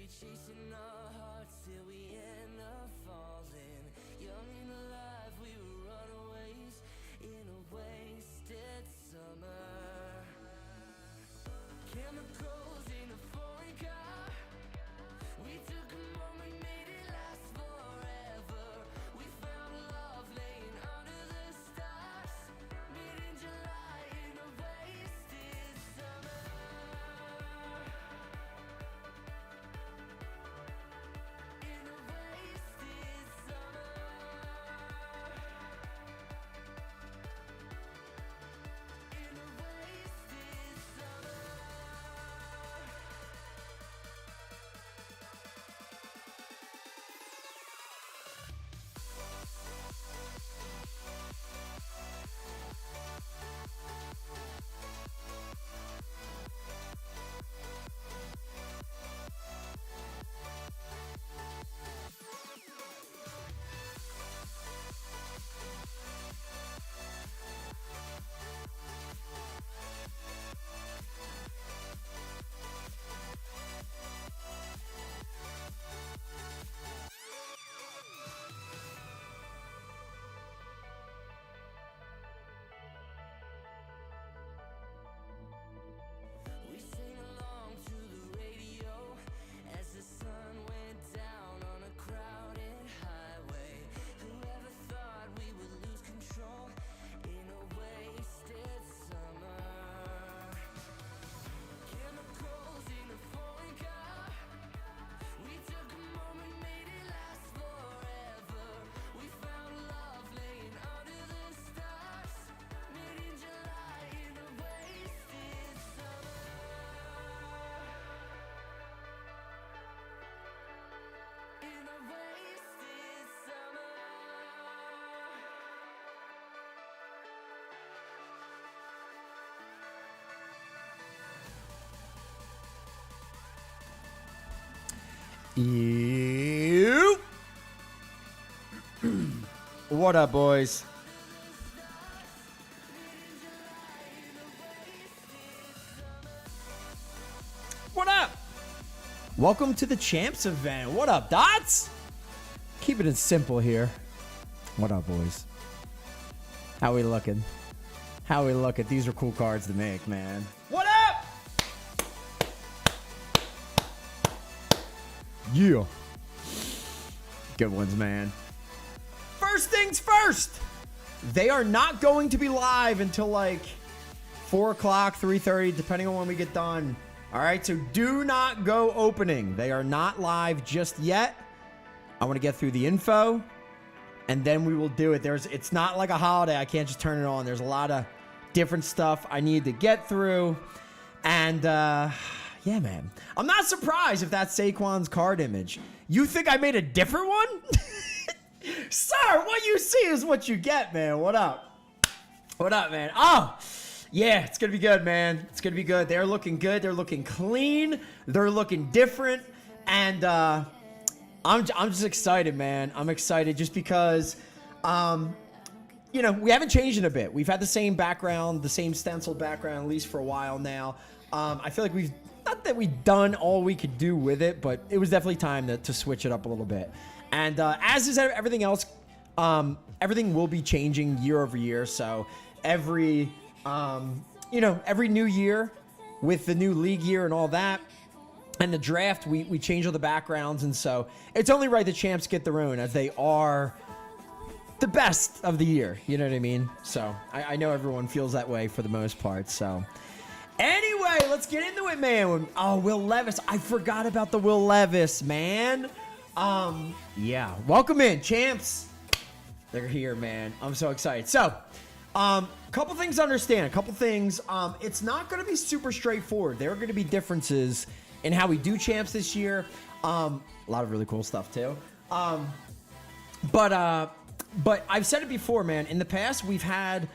chasing our hearts till we end up falling. Young and alive, we were runaways in a wasted summer. Chemicals in a foreign car. We took a moment, made it last forever. We found love laying under the stars. Made in July in a wasted summer. In a wasted summer. In a wasted summer. We sing along to the radio as the sun went down on a crowded highway. Whoever thought we would lose control in a wasted summer? Chemicals in a foreign car. We took a moment, made it last forever. We found love laying under the stars. Made in July in a wasted summer. In a wasted summer. You. What up, boys? What up? Welcome to the Champs event. What up, Dots? Keeping it simple here. What up, boys? How we looking? How we looking? These are cool cards to make, man. What up? Yeah. Good ones, man. First things first. They are not going to be live until like 4 o'clock, 3:30, depending on when we get done. All right, so do not go opening. They are not live just yet. I want to get through the info, and then we will do it. It's not like a holiday. I can't just turn it on. There's a lot of different stuff I need to get through. And, yeah, man. I'm not surprised if that's Saquon's card image. You think I made a different one? Sir, what you see is what you get, man. What up? What up, man? Oh, yeah, it's going to be good, man. It's going to be good. They're looking good. They're looking clean. They're looking different. And I'm just excited, man. I'm excited just because, you know, we haven't changed in a bit. We've had the same background, the same stenciled background, at least for a while now. I feel like not that we've done all we could do with it, but it was definitely time to switch it up a little bit. And as is everything else, everything will be changing year over year. So every new year with the new league year and all that, and the draft, we change all the backgrounds. And so it's only right the Champs get their own, as they are the best of the year. You know what I mean? So I know everyone feels that way for the most part. So anyway, let's get into it, man. Oh, Will Levis. I forgot about the Will Levis, man. Yeah. Welcome in, Champs. They're here, man. I'm so excited. So, couple things to understand. A couple things. It's not going to be super straightforward. There are going to be differences in how we do Champs this year. A lot of really cool stuff, too. But I've said it before, man. In the past, we've had.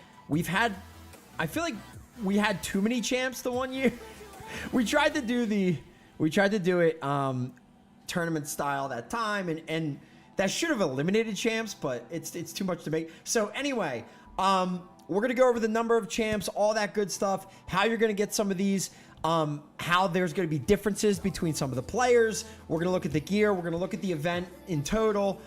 I feel like we had too many Champs the one year. we tried to do it tournament style that time, and that should have eliminated Champs, but it's too much to make. So anyway, we're gonna go over the number of Champs, all that good stuff, how you're gonna get some of these. how there's going to be differences between some of the players. We're going to look at the gear. We're going to look at the event in total.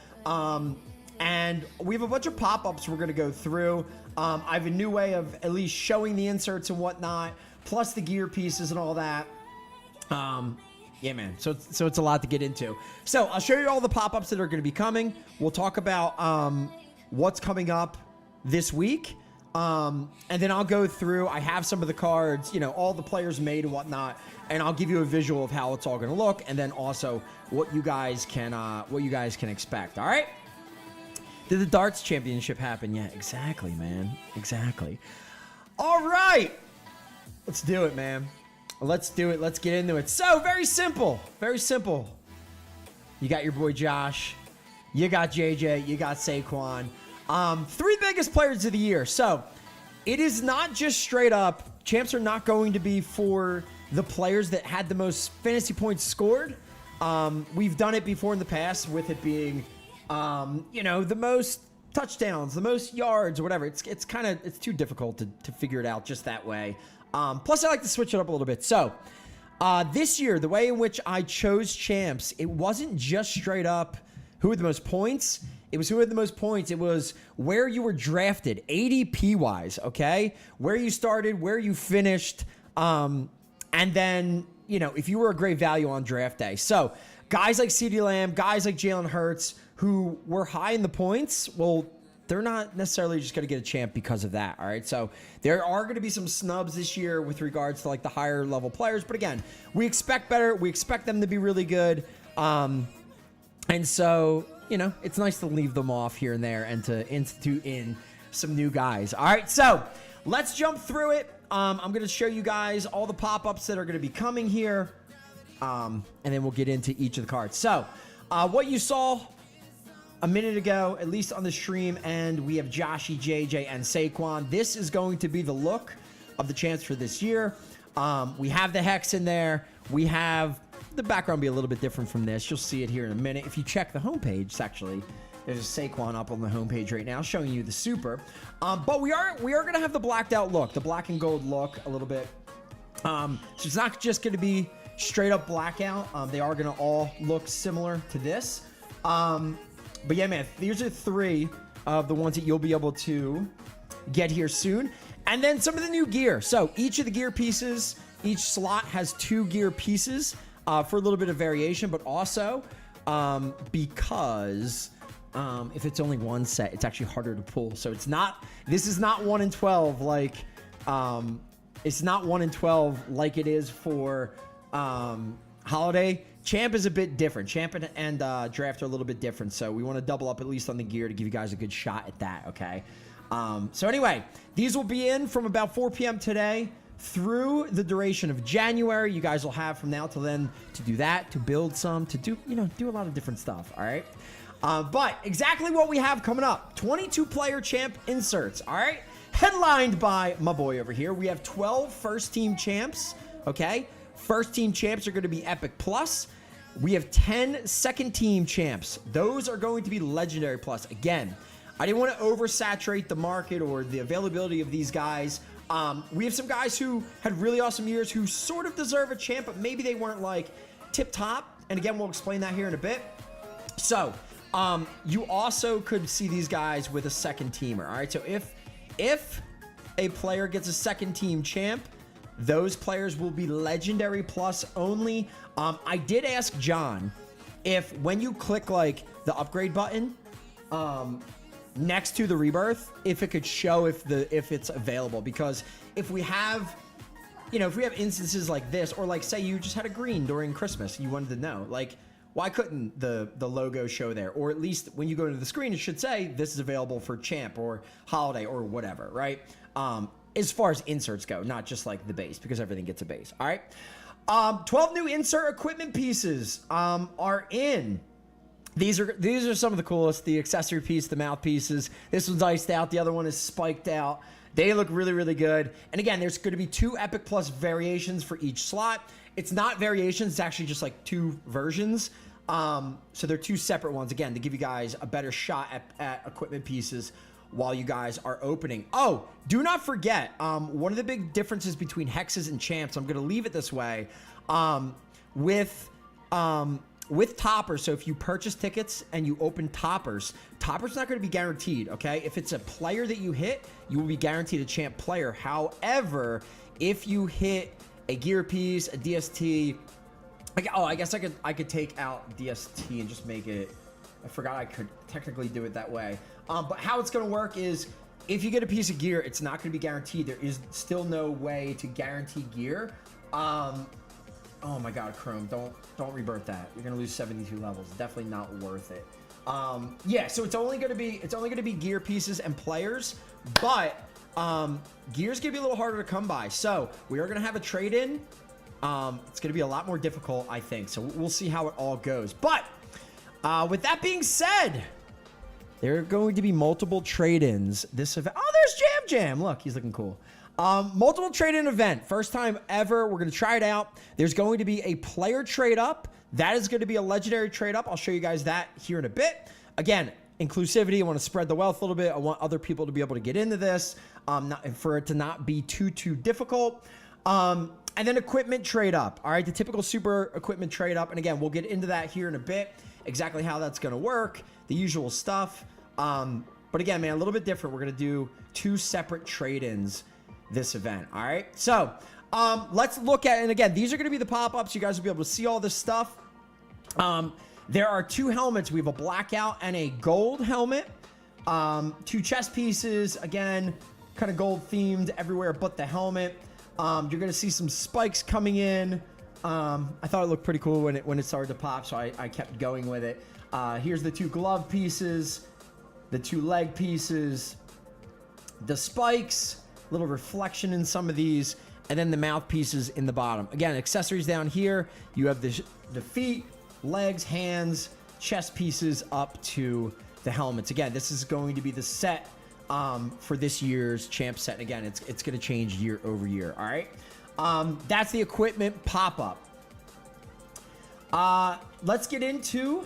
And we have a bunch of pop-ups we're going to go through. I have a new way of at least showing the inserts and whatnot, plus the gear pieces and all that. Yeah, man. So it's a lot to get into. So I'll show you all the pop-ups that are going to be coming. We'll talk about what's coming up this week. And then I'll go through. I have some of the cards, all the players made and whatnot, and I'll give you a visual of how it's all going to look, and then also what you guys can expect. All right. Did the darts championship happen? Yeah, exactly, man. Exactly. All right. Let's do it, man. Let's do it. Let's get into it. So, very simple. Very simple. You got your boy Josh. You got JJ. You got Saquon. 3 biggest players of the year. So, it is not just straight up. Champs are not going to be for the players that had the most fantasy points scored. We've done it before in the past with it being, the most touchdowns, the most yards, or whatever. It's too difficult to figure it out just that way. Plus, I like to switch it up a little bit. So, this year, the way in which I chose champs, it wasn't just straight up who had the most points. It was who had the most points. It was where you were drafted, ADP-wise, okay? Where you started, where you finished, and then, if you were a great value on draft day. So, guys like CeeDee Lamb, guys like Jalen Hurts, who were high in the points, well, they're not necessarily just going to get a champ because of that, all right? So there are going to be some snubs this year with regards to, the higher level players. But again, we expect better. We expect them to be really good. And so, it's nice to leave them off here and there and to institute in some new guys. All right, so let's jump through it. I'm going to show you guys all the pop-ups that are going to be coming here. And then we'll get into each of the cards. So what you saw a minute ago, at least on the stream, and we have Joshy, JJ, and Saquon. This is going to be the look of the champs for this year. We have the hex in there. We have the background be a little bit different from this. You'll see it here in a minute. If you check the homepage, there's a Saquon up on the homepage right now showing you the super. But we are going to have the blacked out look, the black and gold look a little bit. So it's not just going to be straight up blackout. They are going to all look similar to this. But yeah, man, these are 3 of the ones that you'll be able to get here soon. And then some of the new gear. So each of the gear pieces, each slot has 2 gear pieces for a little bit of variation, but also because if it's only one set, it's actually harder to pull. So this is not 1 in 12 like it's not 1 in 12 like it is for Holiday. Champ is a bit different. Champ and draft are a little bit different, so we want to double up at least on the gear to give you guys a good shot at that, okay? So anyway, these will be in from about 4 p.m. today through the duration of January. You guys will have from now till then to do that, to build some, to do a lot of different stuff, all right? But exactly what we have coming up, 22-player champ inserts, all right? Headlined by my boy over here. We have 12 first-team champs, okay? First-team champs are going to be Epic Plus. We have 10 second-team champs. Those are going to be Legendary Plus. Again, I didn't want to oversaturate the market or the availability of these guys. We have some guys who had really awesome years who sort of deserve a champ, but maybe they weren't tip-top. And again, we'll explain that here in a bit. So, you also could see these guys with a second-teamer. All right, so if a player gets a second-team champ, those players will be Legendary Plus only. I did ask John if when you click the upgrade button next to the rebirth, if it could show if it's available, because if we have instances like this, or say you just had a green during Christmas, you wanted to know why couldn't the logo show there, or at least when you go to the screen it should say this is available for champ or holiday or whatever, right? As far as inserts go, not just the base, because everything gets a base. All right. 12 new insert equipment pieces are in. These are some of the coolest. The accessory piece, the mouthpieces. This one's iced out. The other one is spiked out. They look really, really good. And again, there's going to be 2 Epic Plus variations for each slot. It's not variations. It's actually just 2 versions. So they're 2 separate ones, again, to give you guys a better shot at equipment pieces while you guys are opening. Oh, do not forget, one of the big differences between hexes and champs, I'm going to leave it this way, with toppers. So if you purchase tickets and you open toppers not going to be guaranteed, okay? If it's a player that you hit, you will be guaranteed a champ player. However, if you hit a gear piece, a DST, I guess I could take out DST and just make it, I forgot I could technically do it that way. But how it's going to work is if you get a piece of gear, it's not going to be guaranteed. There is still no way to guarantee gear. Oh my God, Chrome, don't rebirth that. You're going to lose 72 levels. Definitely not worth it. Yeah, so it's only going to be gear pieces and players, but gear's going to be a little harder to come by. So we are going to have a trade-in. It's going to be a lot more difficult, I think. So we'll see how it all goes. But with that being said, there are going to be multiple trade-ins this event. Oh, there's Jam. Look, he's looking cool. Multiple trade-in event. First time ever. We're going to try it out. There's going to be a player trade-up. That is going to be a legendary trade-up. I'll show you guys that here in a bit. Again, inclusivity. I want to spread the wealth a little bit. I want other people to be able to get into this, for it to not be too difficult. And then equipment trade-up. All right, the typical super equipment trade-up. And again, we'll get into that here in a bit. Exactly how that's going to work. The usual stuff. But again, man, a little bit different. We're going to do 2 separate trade-ins this event. All right. So let's look at, and again, these are going to be the pop-ups. You guys will be able to see all this stuff. There are 2 helmets. We have a blackout and a gold helmet. 2 chest pieces. Again, kind of gold themed everywhere but the helmet. You're going to see some spikes coming in. I thought it looked pretty cool when it started to pop, so I kept going with it. Here's the 2 glove pieces, the 2 leg pieces, the spikes, little reflection in some of these, and then the mouthpieces in the bottom. Again, accessories down here. You have the feet, legs, hands, chest pieces up to the helmets. Again, this is going to be the set for this year's champ set. And again, it's going to change year over year. All right. That's the equipment pop-up. Let's get into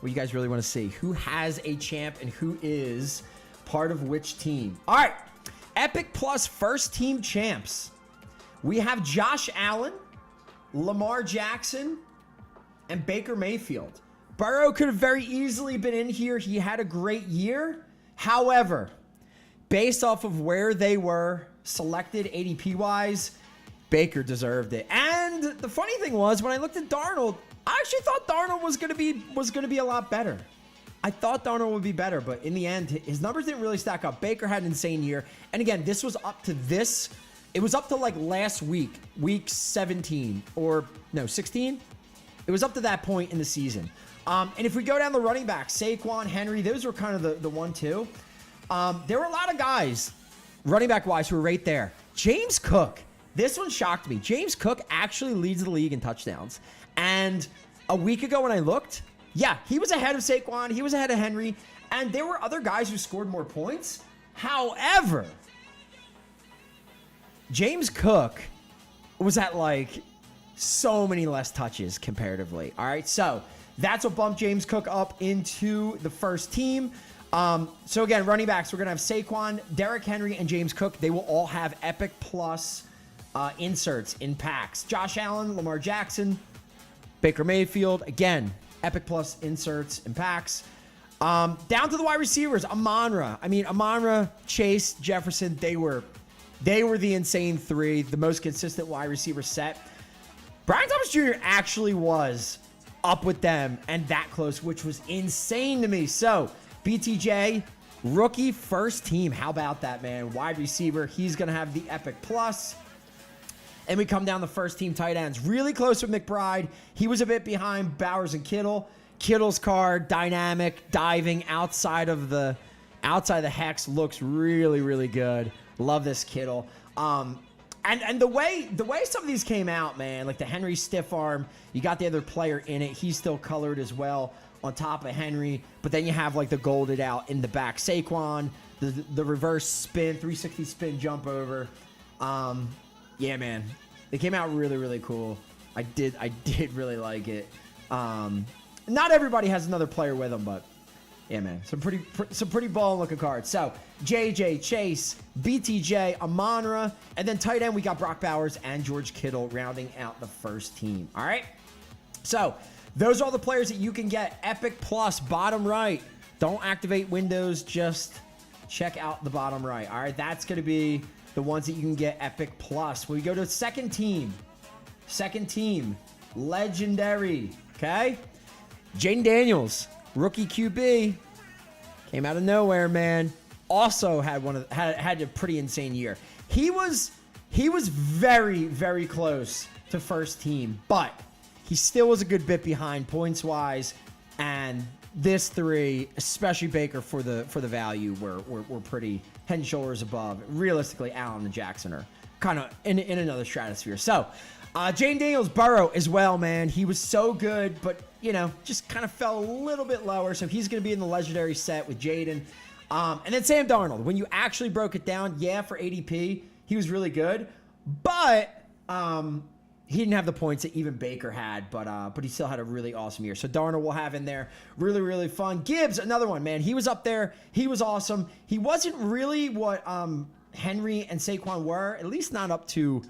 what you guys really want to see. Who has a champ and who is part of which team? All right. Epic Plus first team champs. We have Josh Allen, Lamar Jackson, and Baker Mayfield. Burrow could have very easily been in here. He had a great year. However, based off of where they were selected ADP-wise, Baker deserved it. And the funny thing was, when I looked at Darnold, I actually thought Darnold was gonna be a lot better. I thought Darnold would be better, but in the end, his numbers didn't really stack up. Baker had an insane year. And again, this was up to this. It was up to like last week, week 17, or no, 16. It was up to that point in the season. And if we go down the running back, Saquon, Henry, those were kind of the 1-2. There were a lot of guys, running back wise, who were right there. James Cook, this one shocked me. James Cook actually leads the league in touchdowns. And a week ago when I looked, yeah, he was ahead of Saquon. He was ahead of Henry. And there were other guys who scored more points. However, James Cook was at like so many less touches comparatively. All right, so that's what bumped James Cook up into the first team. So again, running backs, we're going to have Saquon, Derrick Henry, and James Cook. They will all have Epic Plus inserts in packs. Josh Allen, Lamar Jackson, Baker Mayfield, again, Epic Plus inserts in packs. Down to the wide receivers, Amon-Ra, Chase, Jefferson, they were the insane 3, the most consistent wide receiver set. Brian Thomas Jr. actually was up with them and that close, which was insane to me. So BTJ, rookie first team. How about that, man? Wide receiver. He's going to have the Epic Plus. And we come down the first team tight ends. Really close with McBride. He was a bit behind Bowers and Kittle. Kittle's card, dynamic, diving outside the hex, looks really, really good. Love this Kittle. And the way some of these came out, man, like the Henry stiff arm, you got the other player in it. He's still colored as well on top of Henry. But then you have like the golded out in the back. Saquon, the reverse spin, 360 spin jump over. Yeah, man, they came out really, really cool. I did really like it. Not everybody has another player with them, but Yeah, man. Some pretty ball looking cards. So, JJ, Chase, BTJ, Amonra, and then tight end, we got Brock Bowers and George Kittle rounding out the first team. All right? So, those are all the players that you can get. Epic Plus, bottom right. Don't activate Windows, just check out the bottom right. All right? That's going to be the ones that you can get Epic Plus. We go to second team. Second team, legendary, okay? Jaden Daniels. Rookie QB came out of nowhere, man. Also had a pretty insane year. He was very, very close to first team, but he still was a good bit behind points wise. And this three, especially Baker for the value, were pretty head and shoulders above. Realistically, Allen and Jackson are kind of in another stratosphere. So, Jaden Daniels, Burrow as well, man. He was so good, but, you know, just kind of fell a little bit lower. So he's going to be in the legendary set with Jaden. And then Sam Darnold. When you actually broke it down, yeah, for ADP, he was really good. But he didn't have the points that even Baker had, but he still had a really awesome year. So Darnold will have in there. Really, really fun. Gibbs, another one, man. He was up there. He was awesome. He wasn't really what Henry and Saquon were, at least not up to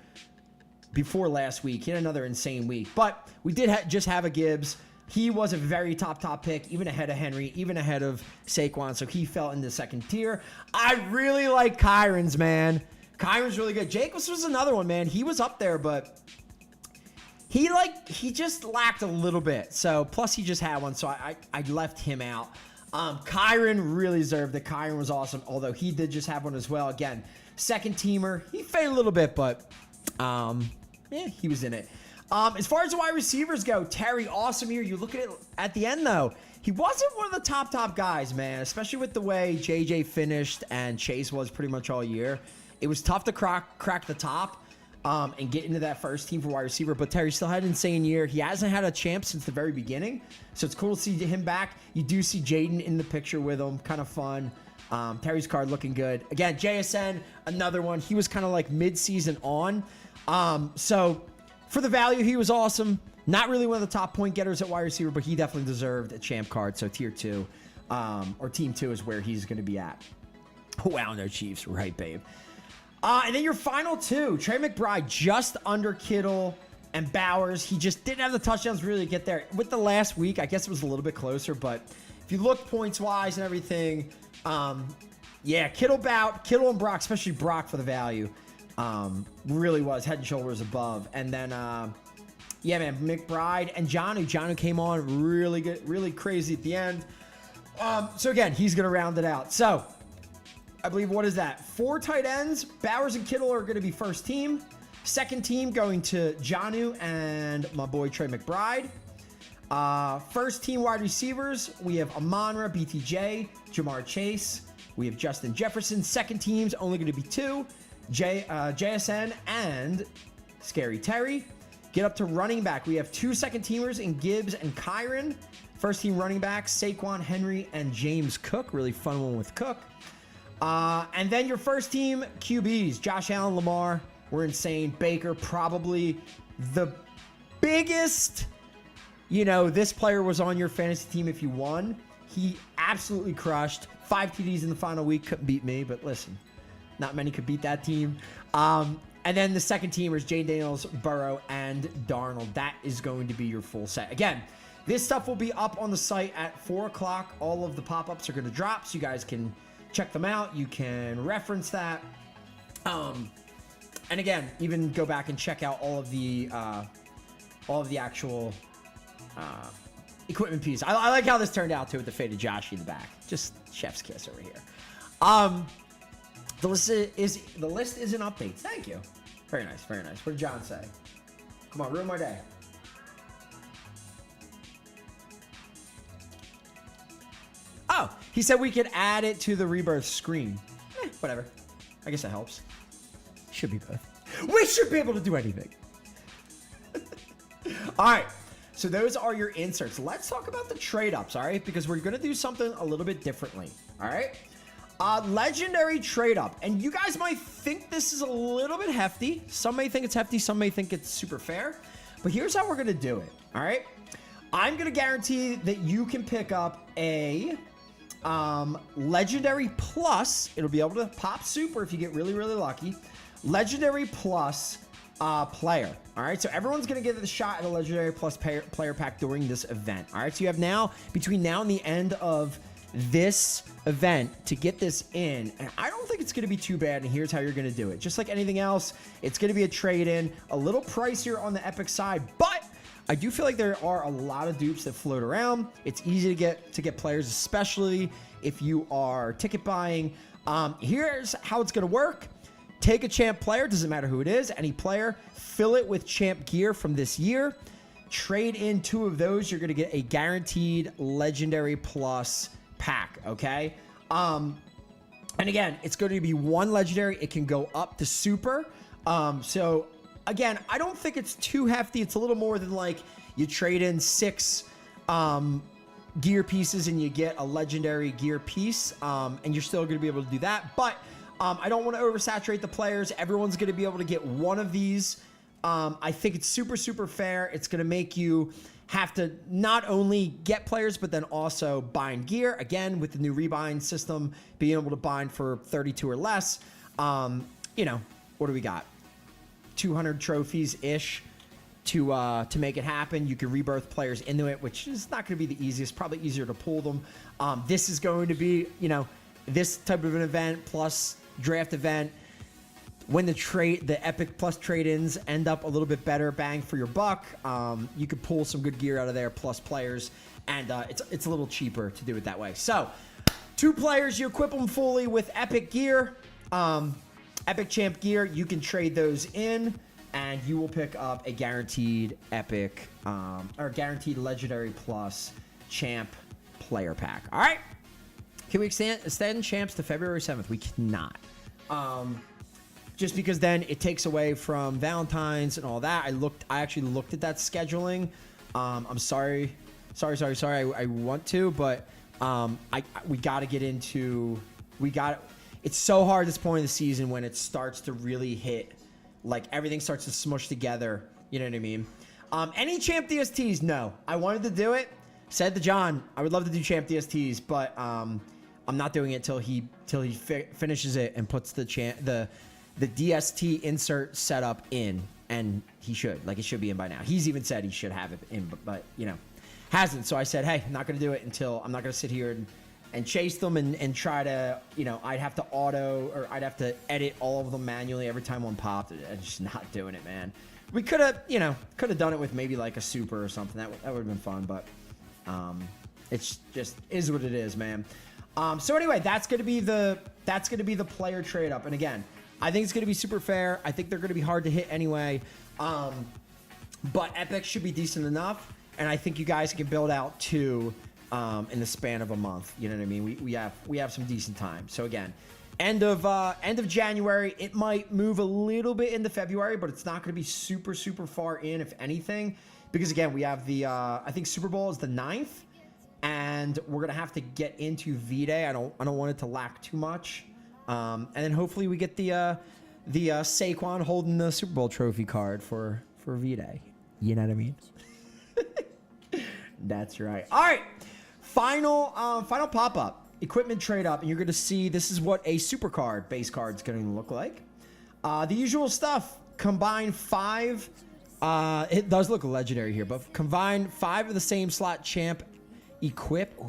before last week. He had another insane week. But we did just have a Gibbs. He was a very top pick, even ahead of Henry, even ahead of Saquon. So he fell in the second tier. I really like Kyron's, man. Kyron's really good. Jacobs was another one, man. He was up there, but he just lacked a little bit. So plus he just had one, so I left him out. Kyron really deserved it. Kyron was awesome, although he did just have one as well. Again, second teamer. He faded a little bit, but yeah, he was in it. As far as the wide receivers go, Terry, awesome year. You look at it at the end, though. He wasn't one of the top guys, man, especially with the way JJ finished and Chase was pretty much all year. It was tough to crack the top and get into that first team for wide receiver, but Terry still had an insane year. He hasn't had a champ since the very beginning, so it's cool to see him back. You do see Jaden in the picture with him. Kind of fun. Terry's card looking good. Again, JSN, another one. He was kind of like mid-season on. So for the value, he was awesome. Not really one of the top point getters at wide receiver, but he definitely deserved a champ card. So tier 2 or team 2 is where he's going to be at. Wow, no Chiefs. Right, babe. And then your final two, Trey McBride, just under Kittle and Bowers. He just didn't have the touchdowns really to get there. With the last week, I guess it was a little bit closer, but if you look points-wise and everything, yeah, Kittle and Brock, especially Brock for the value, really was head and shoulders above. And then, yeah, man, McBride and Jonnu. Jonnu came on really good, really crazy at the end. So again, he's going to round it out. So I believe, what is that? 4 tight ends. Bowers and Kittle are going to be first team. Second team going to Jonnu and my boy Trey McBride. First team wide receivers, we have Amonra, BTJ, Jamar Chase. We have Justin Jefferson. Second team's only going to be 2, JSN and Scary Terry. Get up to running back. We have 2 second teamers in Gibbs and Kyron. First team running backs, Saquon, Henry, and James Cook. Really fun one with Cook. And then your first team QBs, Josh Allen, Lamar, were insane. Baker, probably the biggest, this player was on your fantasy team if you won. He absolutely crushed. 5 TDs in the final week. Couldn't beat me, but listen, not many could beat that team. And then the second teamers, Jaden Daniels, Burrow, and Darnold. That is going to be your full set. Again, this stuff will be up on the site at 4 o'clock. All of the pop-ups are going to drop, so you guys can check them out. You can reference that. And again, even go back and check out all of the actual equipment pieces. I like how this turned out too with the faded Josh in the back. Just chef's kiss over here. The list is an update. Thank you. Very nice, very nice. What did John say? Come on, ruin my day. Oh, he said we could add it to the rebirth screen. Whatever. I guess that helps. Should be both. We should be able to do anything. All right. So those are your inserts. Let's talk about the trade-ups, all right? Because we're going to do something a little bit differently, all right? Legendary trade-up. And you guys might think this is a little bit hefty. Some may think it's hefty. Some may think it's super fair. But here's how we're going to do it, all right? I'm going to guarantee that you can pick up a Legendary Plus, it'll be able to pop Super if you get really, really lucky. Legendary Plus player. All right, so everyone's going to get the shot at a Legendary Plus player pack during this event. All right, so you have now, between now and the end of this event to get this in, and I don't think it's going to be too bad, and here's how you're going to do it. Just like anything else, it's going to be a trade-in, a little pricier on the Epic side, but I do feel like there are a lot of dupes that float around. It's easy to get players, especially if you are ticket buying. Here's how it's going to work. Take a champ player, doesn't matter who it is, any player, fill it with champ gear from this year, trade in 2 of those, you're going to get a guaranteed Legendary Plus pack, okay? And again, it's going to be 1 Legendary. It can go up to Super. So again, I don't think it's too hefty. It's a little more than like you trade in 6 gear pieces and you get a Legendary gear piece, and you're still going to be able to do that, but I don't want to oversaturate the players. Everyone's going to be able to get 1 of these. I think it's super, super fair. It's going to make you have to not only get players, but then also bind gear. Again, with the new rebind system, being able to bind for 32 or less. You know, what do we got? 200 trophies-ish to make it happen. You can rebirth players into it, which is not going to be the easiest. Probably easier to pull them. This is going to be, you know, this type of an event plus draft event. When the Epic Plus trade-ins end up a little bit better bang for your buck, you could pull some good gear out of there plus players, and it's a little cheaper to do it that way. So 2 players, you equip them fully with Epic gear, Epic Champ gear. You can trade those in, and you will pick up a guaranteed Epic or guaranteed Legendary Plus Champ player pack. All right. Can we extend Champs to February 7th? We cannot. Just because then it takes away from Valentine's and all that. I actually looked at that scheduling. I'm sorry. I want to, but we got to get into. It's so hard at this point of the season when it starts to really hit, like everything starts to smush together. You know what I mean? Any Champ DSTs? No. I wanted to do it. Said to John, I would love to do Champ DSTs, but I'm not doing it till he finishes it and puts the DST insert setup in, and he should. Like, it should be in by now. He's even said he should have it in, but you know, hasn't. So I said, hey, I'm not going to do it until I'm not going to sit here and chase them and try to, you know, I'd have to edit all of them manually every time one popped. I'm just not doing it, man. We could have done it with maybe like a Super or something. That would have been fun, but it's just is what it is, man. So anyway, that's going to be the player trade up. And again, I think it's going to be super fair. I think they're going to be hard to hit anyway. But Epic should be decent enough. And I think you guys can build out 2 in the span of a month. You know what I mean? We have some decent time. So again, end of January, it might move a little bit into February, but it's not going to be super, super far in, if anything. Because again, we have the, I think Super Bowl is the 9th. And we're going to have to get into V-Day. I don't want it to lack too much. And then hopefully we get the Saquon holding the Super Bowl trophy card for V-Day. You know what I mean? That's right. All right. Final pop-up. Equipment trade up. And you're going to see this is what a super card, base card, is going to look like. The usual stuff. Combine 5. It does look legendary here, but combine 5 of the same slot champ equip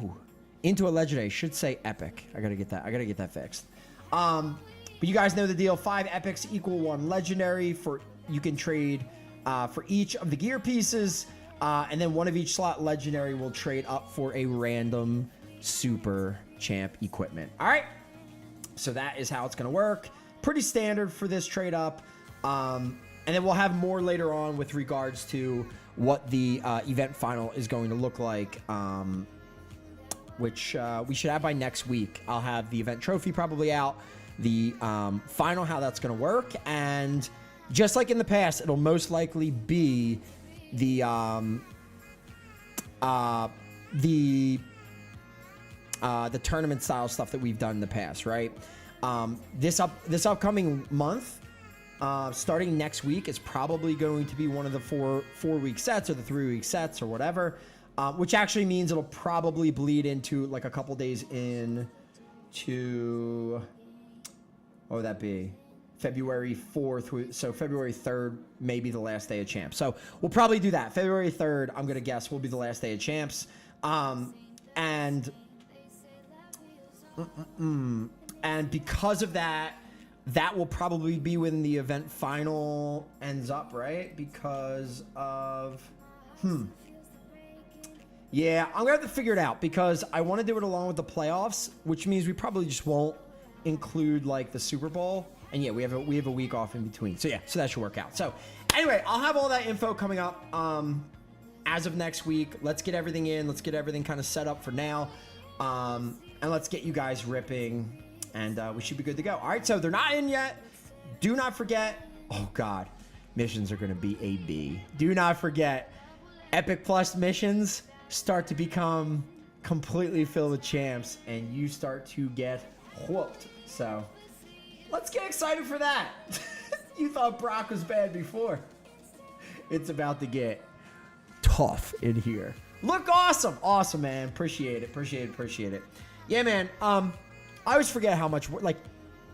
into a legendary. Should say epic. I gotta get that fixed. But you guys know the deal. 5 epics equal 1 legendary. For you can trade for each of the gear pieces, and then 1 of each slot legendary will trade up for a random super champ equipment. All right, so that is how it's gonna work. Pretty standard for this trade up. And then we'll have more later on with regards to what the event final is going to look like, which we should have by next week. I'll have the event trophy probably out, the final, how that's going to work, and just like in the past, it'll most likely be the tournament style stuff that we've done in the past, right? This upcoming month, starting next week, is probably going to be one of the four-week sets or the 3-week sets or whatever. which actually means it'll probably bleed into like a couple days into, what would that be? February 4th. So February 3rd may be the last day of Champs. So we'll probably do that. February 3rd, I'm going to guess, will be the last day of Champs. And because of that, that will probably be when the event final ends up, right? Because of, yeah, I'm gonna have to figure it out because I want to do it along with the playoffs, which means we probably just won't include like the Super Bowl. And yeah, we have a week off in between. So yeah, so that should work out. So anyway, I'll have all that info coming up as of next week. Let's get everything in. Let's get everything kind of set up for now. And let's get you guys ripping. And we should be good to go. All right, so they're not in yet. Do not forget. Oh, God. Missions are going to be a B. Do not forget. Epic Plus missions start to become completely filled with champs. And you start to get whooped. So let's get excited for that. You thought Brock was bad before. It's about to get tough in here. Look awesome. Awesome, man. Appreciate it. Appreciate it. Yeah, man. I always forget how much work, like,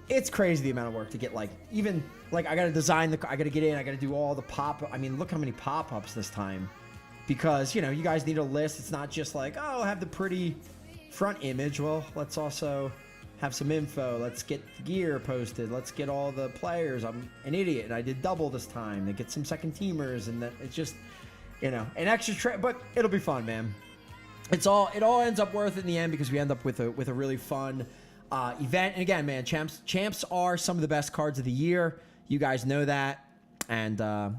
it's crazy the amount of work to get, like, even, like, I got to design I got to get in, I got to do all the I mean, look how many pop-ups this time. Because, you know, you guys need a list. It's not just like, oh, have the pretty front image. Well, let's also have some info. Let's get the gear posted. Let's get all the players. I'm an idiot, and I did double this time. They get some second teamers, and that it's just, you know, an extra but it'll be fun, man. It all ends up worth it in the end because we end up with a really fun event. And again, man, champs are some of the best cards of the year. You guys know that, and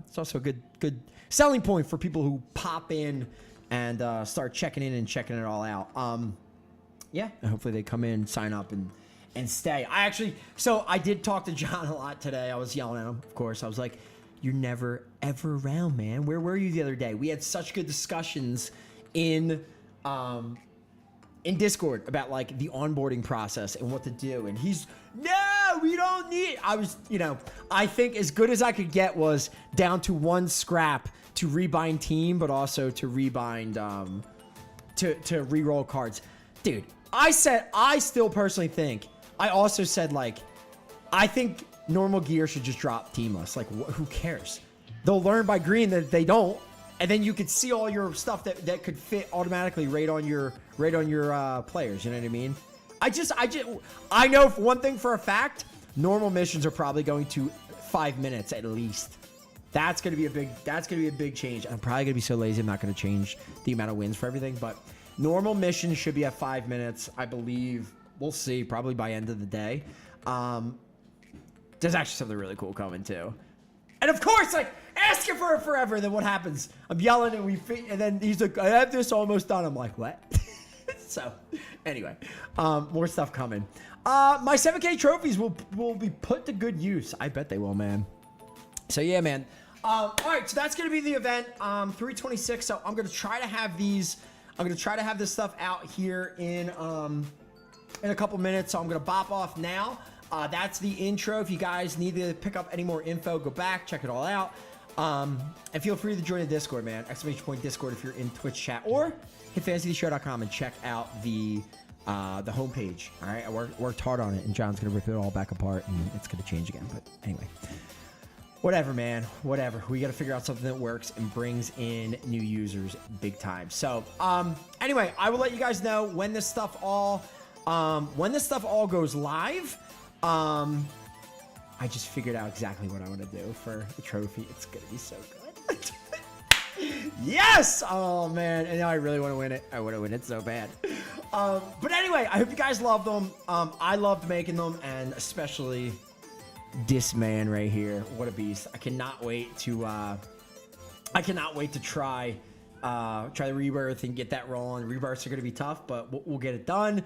it's also a good selling point for people who pop in and start checking in and checking it all out. Yeah, and hopefully they come in, sign up, and stay. I did talk to John a lot today. I was yelling at him, of course. I was like, "You're never ever around, man. Where were you the other day?" We had such good discussions in Discord about like the onboarding process and what to do. And he's, no, we don't need, I was, you know, I think as good as I could get was down to one scrap to rebind team, but also to rebind, to re-roll cards. Dude, I still personally think, I also said like, I think normal gear should just drop teamless. Like, who cares? They'll learn by green that they don't. And then you could see all your stuff that could fit automatically right on your players. You know what I mean? I know one thing for a fact: normal missions are probably going to 5 minutes at least. That's gonna be a big change. I'm probably gonna be so lazy I'm not gonna change the amount of wins for everything. But normal missions should be at 5 minutes, I believe. We'll see. Probably by end of the day. There's actually something really cool coming too. And of course, like, asking for it forever, and then what happens? I'm yelling, and then he's like, I have this almost done. I'm like, what? So, anyway, more stuff coming. My 7K trophies will be put to good use. I bet they will, man. So, yeah, man. All right, so that's going to be the event, 326. So, I'm going to try to have these, this stuff out here in a couple minutes. So, I'm going to bop off now. That's the intro. If you guys need to pick up any more info, go back, check it all out. And feel free to join the Discord, man. !Discord if you're in Twitch chat, or hit fantasytheshow.com and check out the homepage. All right, I worked hard on it, and John's gonna rip it all back apart, and it's gonna change again. But anyway, whatever, man. Whatever. We got to figure out something that works and brings in new users big time. So, anyway, I will let you guys know when this stuff all goes live. I just figured out exactly what I want to do for the trophy. It's gonna be so good. Yes! Oh man, and now I really want to win it. I want to win it so bad. But anyway, I hope you guys loved them. I loved making them, and especially this man right here. What a beast! I cannot wait to try the rebirth and get that rolling. Rebirths are gonna be tough, but we'll get it done.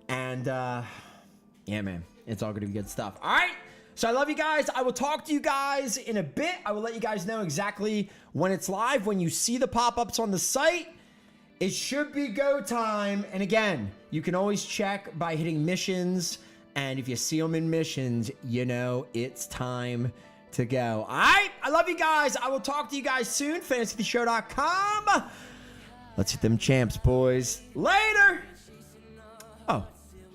And yeah, man, it's all gonna be good stuff. All right. So I love you guys. I will talk to you guys in a bit. I will let you guys know exactly when it's live. When you see the pop-ups on the site, it should be go time. And again, you can always check by hitting missions. And if you see them in missions, you know it's time to go. All right. I love you guys. I will talk to you guys soon. FantasyTheShow.com. Let's hit them champs, boys. Later. Oh,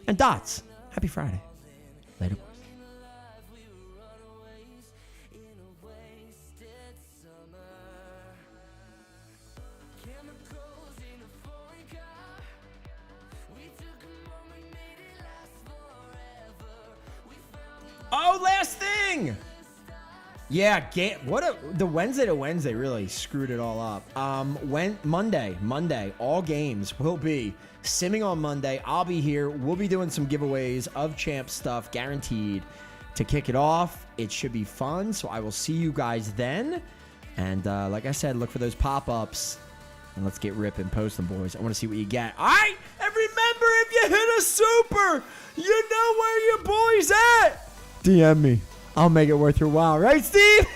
and Dots. Happy Friday. Later, boys. Oh, last thing. Yeah, the Wednesday to Wednesday really screwed it all up. Monday, all games will be simming on Monday. I'll be here. We'll be doing some giveaways of champ stuff, guaranteed, to kick it off. It should be fun, so I will see you guys then. And like I said, look for those pop-ups, and let's get ripping. Post them, boys. I want to see what you get. All right, and remember, if you hit a super, you know where your boy's at. DM me. I'll make it worth your while. Right, Steve?